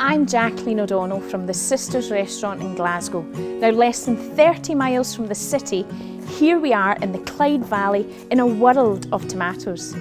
I'm Jacqueline O'Donnell from the Sisters Restaurant in Glasgow. Now less than 30 miles from the city, here we are in the Clyde Valley in a world of tomatoes.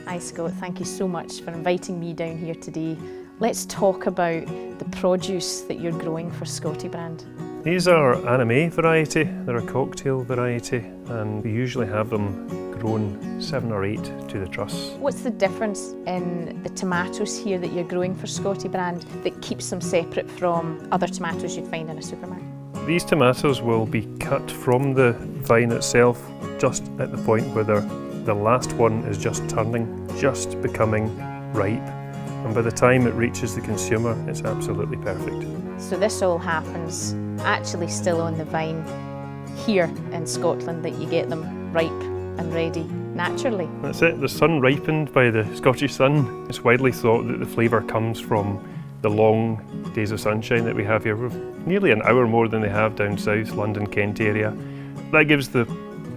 Hi Scott, thank you so much for inviting me down here today. Let's talk about the produce that you're growing for Scotty Brand. These are anime variety, they're a cocktail variety, and we usually have them grown 7 or 8 to the truss. What's the difference in the tomatoes here that you're growing for Scotty Brand that keeps them separate from other tomatoes you'd find in a supermarket? These tomatoes will be cut from the vine itself just at the point where the last one is just turning, just becoming ripe. And by the time it reaches the consumer, it's absolutely perfect. So this all happens actually still on the vine here in Scotland, that you get them ripe and ready naturally. That's it, the sun ripened by the Scottish sun. It's widely thought that the flavour comes from the long days of sunshine that we have here. We're nearly an hour more than they have down south, London, Kent area. That gives the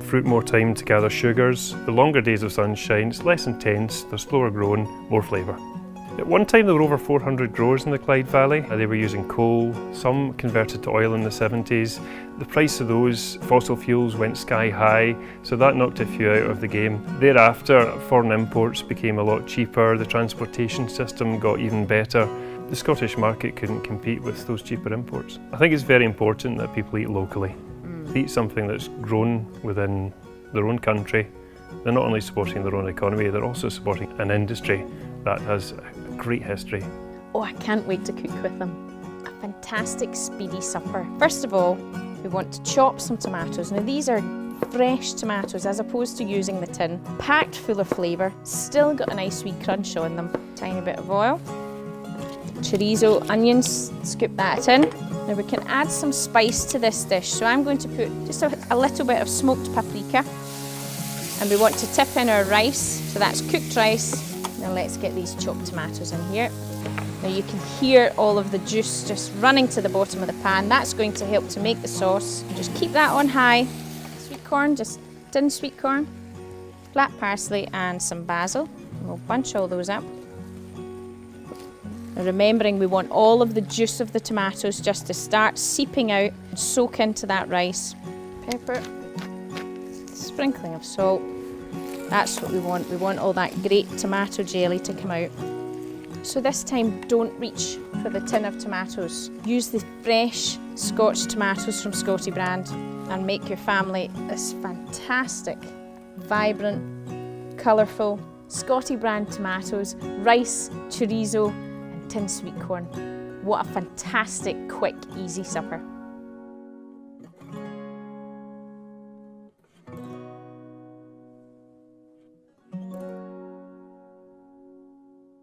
fruit more time to gather sugars. The longer days of sunshine, it's less intense, they're slower growing, more flavour. At one time there were over 400 growers in the Clyde Valley. They were using coal, some converted to oil in the 70s. The price of those fossil fuels went sky high, so that knocked a few out of the game. Thereafter, foreign imports became a lot cheaper, the transportation system got even better. The Scottish market couldn't compete with those cheaper imports. I think it's very important that people eat locally. Eat something that's grown within their own country. They're not only supporting their own economy, they're also supporting an industry that has a great history. Oh, I can't wait to cook with them. A fantastic speedy supper. First of all, we want to chop some tomatoes. Now these are fresh tomatoes as opposed to using the tin. Packed full of flavour, still got a nice wee crunch on them. Tiny bit of oil. Chorizo, onions, scoop that in. Now we can add some spice to this dish. So I'm going to put just a little bit of smoked paprika. And we want to tip in our rice, so that's cooked rice. Now let's get these chopped tomatoes in here. Now you can hear all of the juice just running to the bottom of the pan. That's going to help to make the sauce. Just keep that on high. Sweet corn, just tinned sweet corn, flat parsley and some basil. We'll bunch all those up. Now remembering we want all of the juice of the tomatoes just to start seeping out and soak into that rice. Pepper, sprinkling of salt. That's what we want. We want all that great tomato jelly to come out. So this time, don't reach for the tin of tomatoes. Use the fresh Scotch tomatoes from Scotty Brand and make your family this fantastic, vibrant, colourful Scotty Brand tomatoes, rice, chorizo and tinned sweet corn. What a fantastic, quick, easy supper.